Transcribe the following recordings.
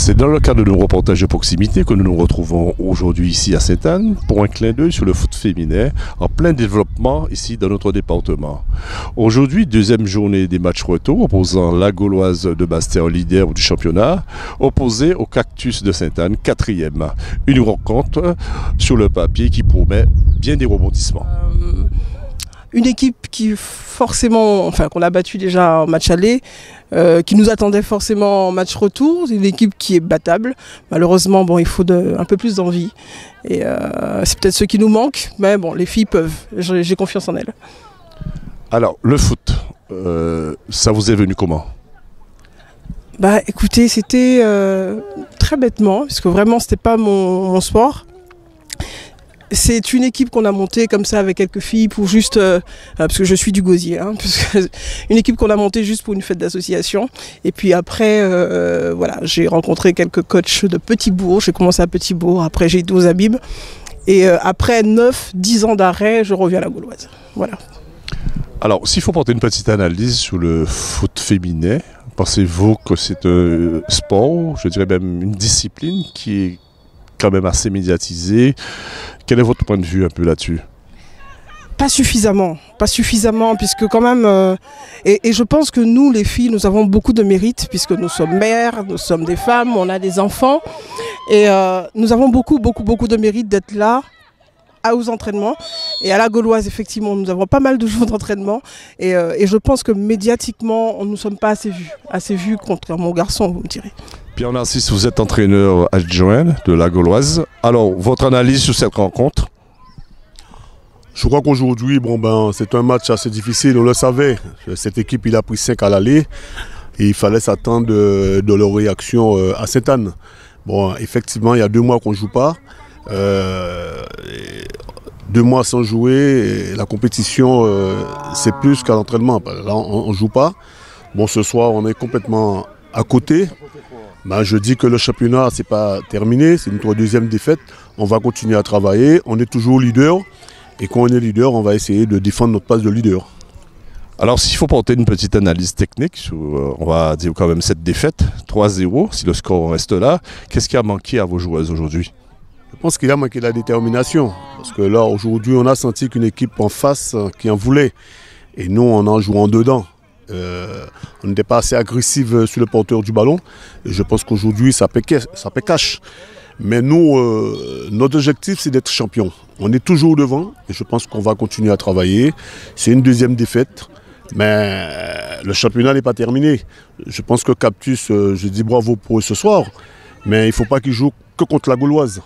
C'est dans le cadre de nos reportages de proximité que nous nous retrouvons aujourd'hui ici à Sainte-Anne pour un clin d'œil sur le foot féminin en plein développement ici dans notre département. Aujourd'hui, deuxième journée des matchs retour opposant la Gauloise de Basse-Terre, leader du championnat, opposé au Cactus de Sainte-Anne, quatrième. Une rencontre sur le papier qui promet bien des rebondissements. Une équipe qui forcément, enfin qu'on a battu déjà en match aller, qui nous attendait forcément en match retour. C'est une équipe qui est battable. Malheureusement, bon, il faut un peu plus d'envie. Et c'est peut-être ce qui nous manque, mais bon, les filles peuvent. J'ai confiance en elles. Alors, le foot, ça vous est venu comment ? Bah, écoutez, c'était très bêtement, parce que vraiment, c'était pas mon sport. C'est une équipe qu'on a montée comme ça avec quelques filles pour juste, parce que je suis du gosier, hein, une équipe qu'on a montée juste pour une fête d'association. Et puis après, voilà, j'ai rencontré quelques coachs de Petit-Bourg. J'ai commencé à Petit-Bourg, après j'ai été aux Abibes. Et après 9-10 ans d'arrêt, je reviens à la Gauloise. Voilà. Alors, s'il faut porter une petite analyse sur le foot féminin, pensez-vous que c'est un sport, je dirais même une discipline qui est quand même assez médiatisée? Quel est votre point de vue un peu là-dessus? Pas suffisamment, puisque quand même, et je pense que nous, les filles, nous avons beaucoup de mérite, puisque nous sommes mères, nous sommes des femmes, on a des enfants, et nous avons beaucoup de mérite d'être là, aux entraînements. Et à la Gauloise, effectivement, nous avons pas mal de jours d'entraînement, et je pense que médiatiquement, nous ne sommes pas assez vus, contrairement aux garçons, vous me direz. Pierre Narcisse, vous êtes entraîneur adjoint de la Gauloise. Alors, votre analyse sur cette rencontre? Je crois qu'aujourd'hui, c'est un match assez difficile, on le savait. Cette équipe, il a pris 5 à l'aller et il fallait s'attendre de leur réaction à Sainte-Anne. Bon, effectivement, il y a 2 mois qu'on ne joue pas. 2 mois sans jouer, et la compétition, c'est plus qu'à l'entraînement. Là, on ne joue pas. Bon, ce soir, on est complètement à côté. Je dis que le championnat, c'est pas terminé, c'est notre 2e défaite. On va continuer à travailler, on est toujours leader. Et quand on est leader, on va essayer de défendre notre place de leader. Alors, s'il faut porter une petite analyse technique, sur, on va dire quand même cette défaite, 3-0, si le score reste là, qu'est-ce qui a manqué à vos joueuses aujourd'hui? Je pense qu'il a manqué de la détermination. Parce que là, aujourd'hui, on a senti qu'une équipe en face qui en voulait. Et nous, on en joue en dedans. On n'était pas assez agressif sur le porteur du ballon. Et je pense qu'aujourd'hui, ça paie cash. Mais nous, notre objectif, c'est d'être champion. On est toujours devant et je pense qu'on va continuer à travailler. C'est une 2e défaite, mais le championnat n'est pas terminé. Je pense que Cactus, je dis bravo pour eux ce soir, mais il ne faut pas qu'ils jouent que contre la Gauloise.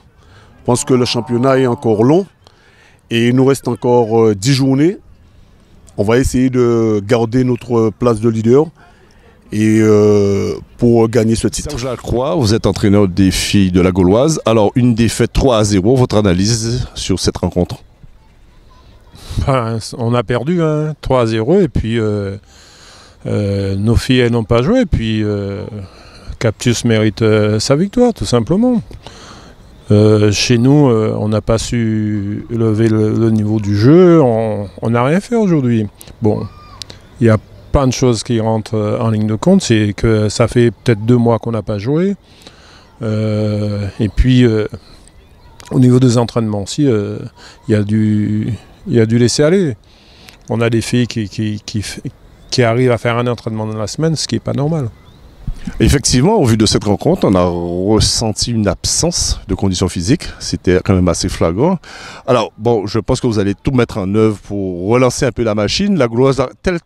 Je pense que le championnat est encore long et il nous reste encore 10 journées. On va essayer de garder notre place de leader et pour gagner ce titre. Serge Lacroix, vous êtes entraîneur des filles de la Gauloise. Alors, une défaite 3-0, votre analyse sur cette rencontre? On a perdu 3-0 et puis nos filles elles n'ont pas joué. Et puis Cactus mérite sa victoire, tout simplement. Chez nous, on n'a pas su lever le niveau du jeu, on n'a rien fait aujourd'hui. Bon, il y a plein de choses qui rentrent en ligne de compte, c'est que ça fait peut-être 2 mois qu'on n'a pas joué. Et puis, au niveau des entraînements aussi, il y a du laisser-aller. On a des filles qui arrivent à faire un entraînement dans la semaine, ce qui n'est pas normal. Effectivement, au vu de cette rencontre, on a ressenti une absence de conditions physiques. C'était quand même assez flagrant. Alors, bon, je pense que vous allez tout mettre en œuvre pour relancer un peu la machine. La Gauloise a-t-elle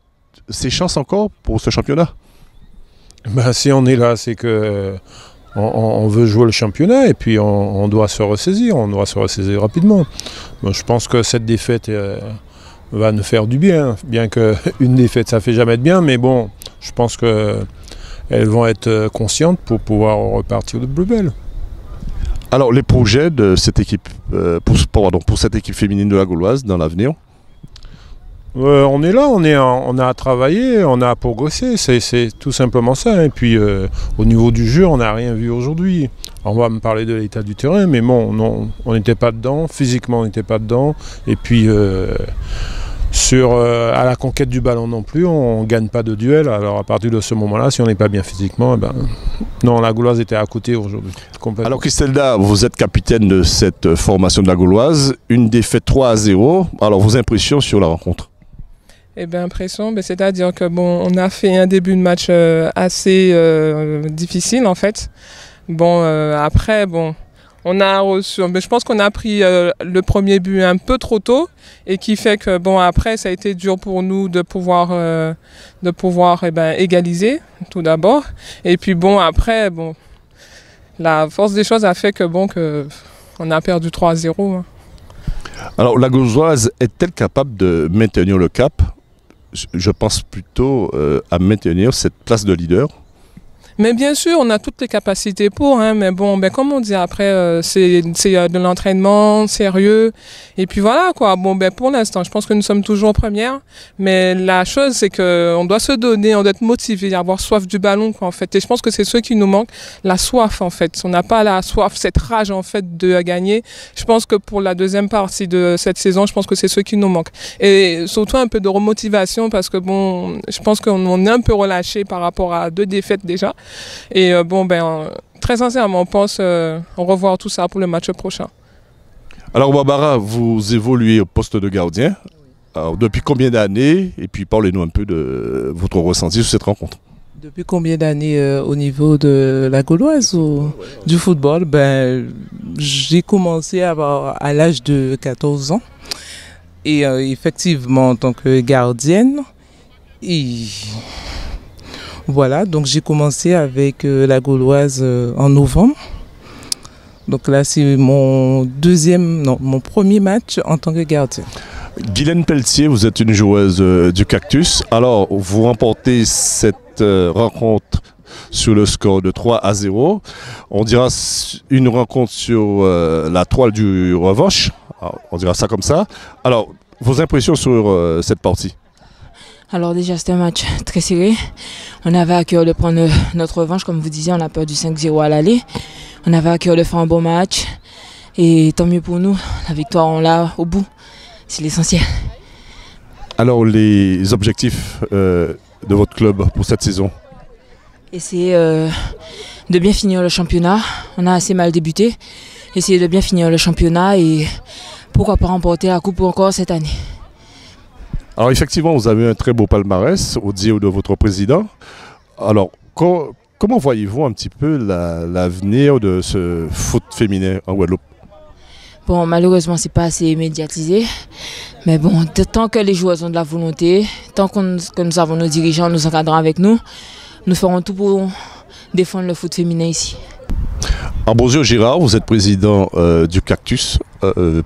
ses chances encore pour ce championnat? Si on est là, c'est que on veut jouer le championnat et puis on doit se ressaisir. On doit se ressaisir rapidement. Je pense que cette défaite va nous faire du bien. Bien qu'une défaite, ça ne fait jamais de bien. Mais bon, je pense que elles vont être conscientes pour pouvoir repartir de plus belle. Alors, les projets de cette équipe, pour cette équipe féminine de la Gauloise dans l'avenir? On est là, on a à travailler, on a à progresser, c'est tout simplement ça. Et puis, au niveau du jeu, on n'a rien vu aujourd'hui. On va me parler de l'état du terrain, mais bon, on n'était pas dedans, physiquement, on n'était pas dedans. Et puis, à la conquête du ballon non plus, on ne gagne pas de duel. Alors à partir de ce moment-là, si on n'est pas bien physiquement, non, la Gauloise était à côté aujourd'hui. Alors Christelda, vous êtes capitaine de cette formation de la Gauloise, une défaite 3-0. Alors vos impressions sur la rencontre? Eh bien, impression, c'est-à-dire que bon, on a fait un début de match assez difficile en fait. Bon, après, bon. On a reçu, je pense qu'on a pris le premier but un peu trop tôt et qui fait que bon après ça a été dur pour nous de pouvoir égaliser tout d'abord et puis bon après bon la force des choses a fait que bon que on a perdu 3-0. Hein. Alors la Gauloise est-elle capable de maintenir le cap? Je pense plutôt à maintenir cette place de leader. Mais bien sûr, on a toutes les capacités pour, hein, mais bon, comme on dit après, c'est de l'entraînement sérieux. Et puis voilà, quoi. Bon, pour l'instant, je pense que nous sommes toujours premières. Mais la chose, c'est qu'on doit se donner, on doit être motivé, avoir soif du ballon, quoi, en fait. Et je pense que c'est ce qui nous manque, la soif, en fait. On n'a pas la soif, cette rage, en fait, de gagner. Je pense que pour la deuxième partie de cette saison, je pense que c'est ce qui nous manque. Et surtout un peu de remotivation, parce que bon, je pense qu'on est un peu relâché par rapport à 2 défaites déjà. Et très sincèrement, on pense revoir tout ça pour le match prochain. Alors Barbara, vous évoluez au poste de gardien. Alors, depuis combien d'années? Et puis parlez-nous un peu de votre ressenti sur cette rencontre. Depuis combien d'années au niveau de la Gauloise ou du football? J'ai commencé à l'âge de 14 ans. Et effectivement, en tant que gardienne, voilà, donc j'ai commencé avec la Gauloise en novembre. Donc là, c'est mon premier match en tant que gardien. Guylaine Pelletier, vous êtes une joueuse du Cactus. Alors, vous remportez cette rencontre sur le score de 3-0. On dira une rencontre sur la toile du revanche. On dira ça comme ça. Alors, vos impressions sur cette partie? Alors déjà, c'était un match très serré. On avait à cœur de prendre notre revanche. Comme vous disiez, on a perdu 5-0 à l'aller. On avait à cœur de faire un bon match. Et tant mieux pour nous. La victoire, on l'a au bout. C'est l'essentiel. Alors, les objectifs de votre club pour cette saison? Essayer de bien finir le championnat. On a assez mal débuté. Essayer de bien finir le championnat et pourquoi pas remporter la coupe encore cette année. Alors effectivement, vous avez un très beau palmarès au dire de votre président. Alors, comment voyez-vous un petit peu l'avenir de ce foot féminin en Guadeloupe? Bon, malheureusement, c'est pas assez médiatisé. Mais bon, tant que les joueurs ont de la volonté, tant que nous avons nos dirigeants, nos encadrants avec nous, nous ferons tout pour défendre le foot féminin ici. Ambrosio Girard, vous êtes président du Cactus.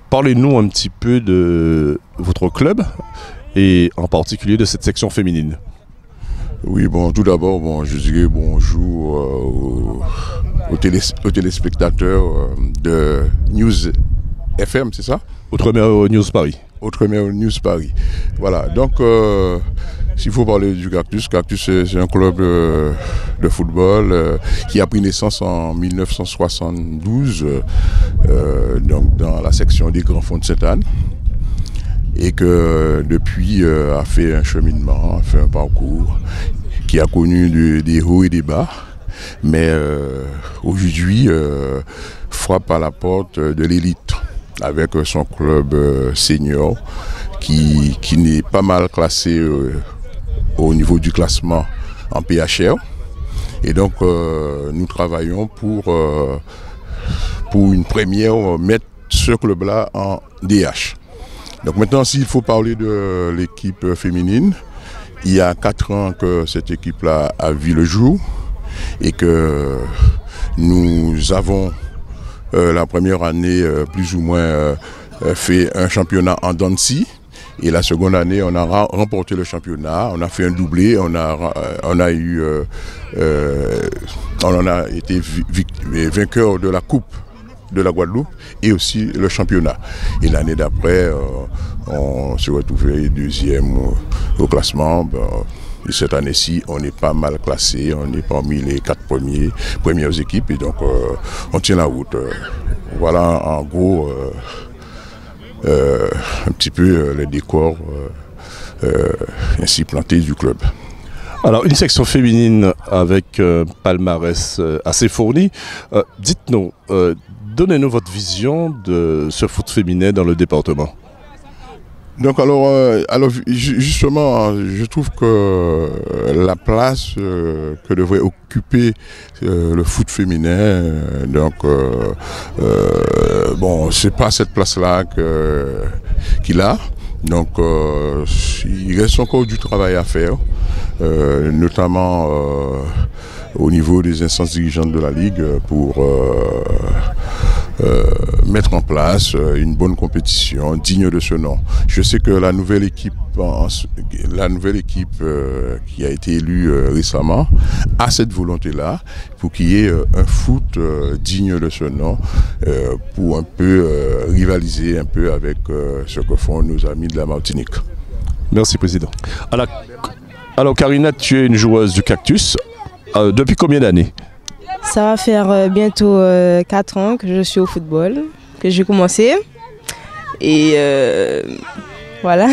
Parlez-nous un petit peu de votre club et en particulier de cette section féminine. Oui, bon, tout d'abord, je dirais bonjour aux téléspectateurs de News FM, c'est ça? Outre-mer News Paris. Outre-mer News Paris. Voilà, donc s'il faut parler du Cactus, c'est un club de football qui a pris naissance en 1972, donc dans la section des Grands Fonds de Sainte-Anne. Et que depuis a fait un cheminement, a fait un parcours qui a connu des hauts et des bas, mais aujourd'hui frappe à la porte de l'élite avec son club senior qui n'est pas mal classé au niveau du classement en PHR. Et donc nous travaillons pour une première mettre ce club-là en DH. Donc maintenant, s'il faut parler de l'équipe féminine, il y a 4 ans que cette équipe-là a vu le jour et que nous avons la première année plus ou moins fait un championnat en dents de scie. Et la seconde année, on a remporté le championnat, on a fait un doublé, on a été vainqueur de la coupe de la Guadeloupe et aussi le championnat. Et l'année d'après, on se retrouvait deuxième au classement. Et cette année-ci, on est pas mal classé, on est parmi les 4 premières équipes et donc on tient la route. Voilà en gros un petit peu le décor ainsi planté du club. Alors, une section féminine avec palmarès assez fourni. Dites-nous, donnez-nous votre vision de ce foot féminin dans le département. Donc alors justement, je trouve que la place que devrait occuper le foot féminin, bon, c'est pas cette place-là qu'il a. Donc il reste encore du travail à faire, notamment au niveau des instances dirigeantes de la Ligue pour mettre en place une bonne compétition digne de ce nom. Je sais que la nouvelle équipe qui a été élue récemment a cette volonté-là pour qu'il y ait un foot digne de ce nom pour un peu rivaliser un peu avec ce que font nos amis de la Martinique. Merci, Président. Alors Karina, tu es une joueuse du Cactus. Depuis combien d'années? Ça va faire bientôt 4 ans que je suis au football, que j'ai commencé. Et voilà.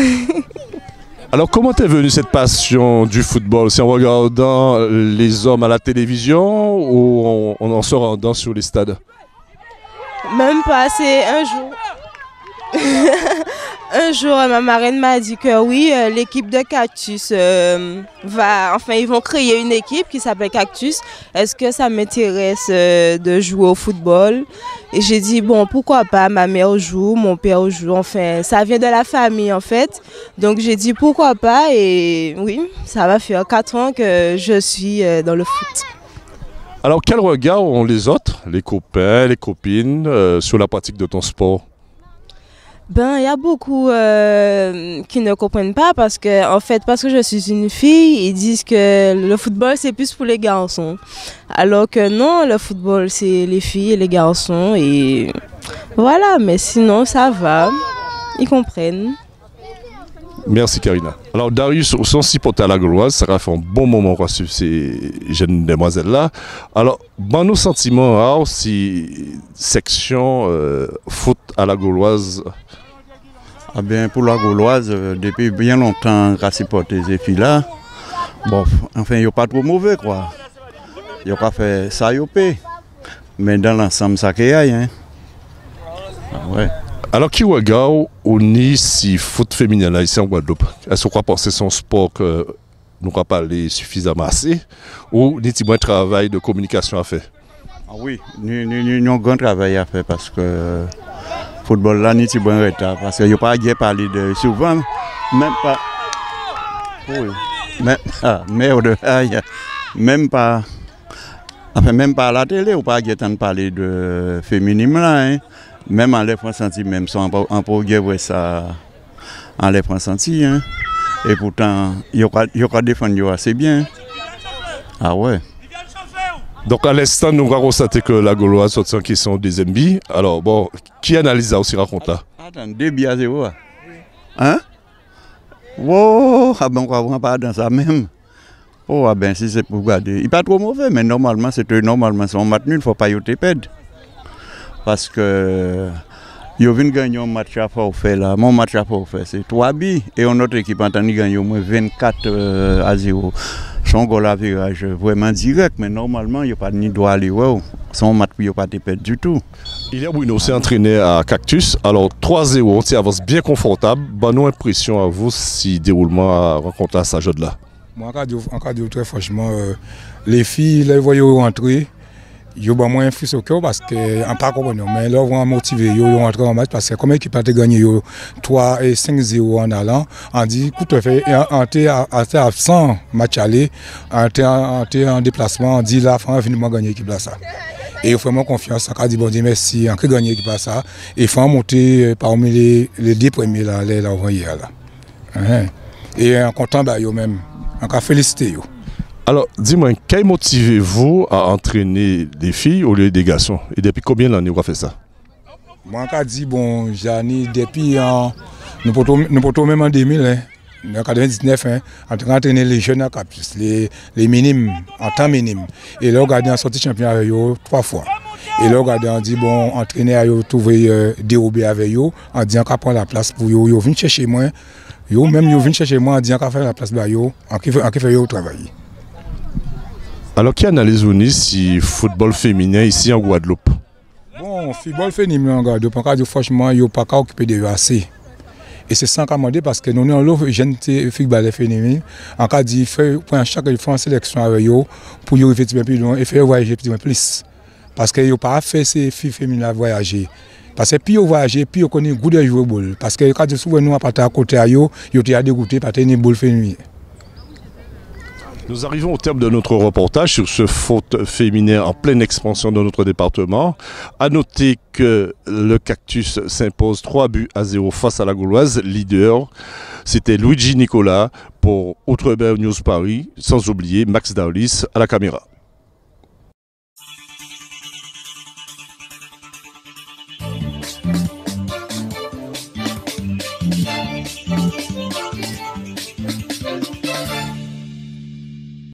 Alors comment t'es venue cette passion du football? C'est en regardant les hommes à la télévision ou en se rendant sur les stades? Même pas, c'est un jour. Un jour, ma marraine m'a dit que oui, l'équipe de Cactus ils vont créer une équipe qui s'appelle Cactus. Est-ce que ça m'intéresse de jouer au football? Et j'ai dit, bon, pourquoi pas, ma mère joue, mon père joue, enfin, ça vient de la famille en fait. Donc j'ai dit, pourquoi pas, et oui, ça va faire 4 ans que je suis dans le foot. Alors quel regard ont les autres, les copains, les copines, sur la pratique de ton sport? Ben, il y a beaucoup qui ne comprennent pas parce que je suis une fille, ils disent que le football c'est plus pour les garçons. Alors que non, le football c'est les filles et les garçons et voilà, mais sinon ça va, ils comprennent. Merci Karina. Alors Darius, au sens supporter à la Gauloise, ça va faire un bon moment pour suivre ces jeunes demoiselles-là. Alors, dans nos sentiments, aussi section foot à la Gauloise. Ah bien, pour la Gauloise, depuis bien longtemps, grâce à ces filles-là, bon, enfin, ils sont pas trop mauvais, quoi. Ils ont pas fait ça, mais dans l'ensemble, ça qu'il y a, hein. Ah, ouais. Alors, qui regarde au si foot féminin là, ici en Guadeloupe? Est-ce qu'on pense que c'est un sport que nous n'avons pas parlé suffisamment assez ou nous un travail de communication à faire? Ah oui, nous avons un grand travail à faire parce que le football là, nous avons un retard. Parce qu'il n'y a pas à parler de souvent, même pas. Oui, même pas. Enfin, même pas à la télé, on n'a pas à parler de féminisme là. Hein. Même en les France, même sans en progrès, ça en les France, hein. Et pourtant, il y a défendu assez bien. Ah ouais. Donc à l'instant, nous avons constaté que la Gauloise sortit en question des MB. Alors bon, qui analyse ça aussi, raconte là? Attends, 2-0. Hein? Wow, ah ben on va pas dans ça même. Oh, ah ben si c'est pour regarder. Il n'est pas trop mauvais, mais normalement, c'est un match nul, il ne faut pas y perdre. Parce que ils ont gagner un match à forfait là. Mon match à forfait c'est 3 buts et notre équipe a gagné au moins 24-0. Son goal à virage vraiment direct, mais normalement il n'y a pas ni droit à aller. Son match il n'y a pas de perdre du tout. Il y a Bruno s'est entraîné à Cactus. Alors 3-0, on avance bien confortable. Bonne impression à vous si déroulement à rencontrer à sa jeu là. Moi en cas de très franchement, les filles les voyaient rentrer. Ils ont moins influence au cœur parce qu'en pas comprenant, mais là, ils ont motivé, ils ont entré en match parce que comme l'équipe a gagné 3 et 5-0 en allant, on dit, écoute, on était absent match aller, on était en déplacement, on dit là, on va finalement gagner l'équipe là. Ça. Et il faut vraiment confiance, on a dit, bon Dieu merci, on a gagné l'équipe là. Ça. Et il faut monter parmi les 10 premiers là, les envoyés là. Et en comptant, eux-mêmes, on a félicité. Alors, dis-moi, qu'est-ce motivez-vous à entraîner des filles au lieu des garçons? Et depuis combien d'années vous avez fait ça? Moi, je dis, bon, j'ai depuis, nous portons même en 2000, hein, en 1999, hein, entraîner les jeunes à Cactus, les minimes, en temps minime. Et là, on a sorti champion avec eux 3 fois. Et là, regardez, on dit, bon, entraîneur a trouvé dérobé avec eux, en disant qu'on prend la place pour eux. Ils viennent chercher moi. Même ils viennent chercher moi en disant qu'on fait la place pour eux, en qui fait eux travailler. Alors, qui analyse ici football féminin ici en Guadeloupe? Bon, football féminin en Guadeloupe, franchement, ils n'ont pas qu'à occuper de assez. Et c'est sans commander parce que nous avons l'autre jeune football féminin. En cas dit, pour chaque fois en sélection avec eux, pour y arriver plus loin et faire voyager plus. Parce qu'ils n'ont pas fait ces filles féminines à voyager. Parce que plus ils voyagent, plus ils connaissent le goût de jouer au ball. Parce que quand souvent nous, à partir à côté à eux, ils ont dégoûté par tenir le ball féminin. Nous arrivons au terme de notre reportage sur ce foot féminin en pleine expansion dans notre département. À noter que le Cactus s'impose 3-0 face à la Gauloise, leader. C'était Luigi Nicolas pour Outre-mer News Paris, sans oublier Max Daulis à la caméra.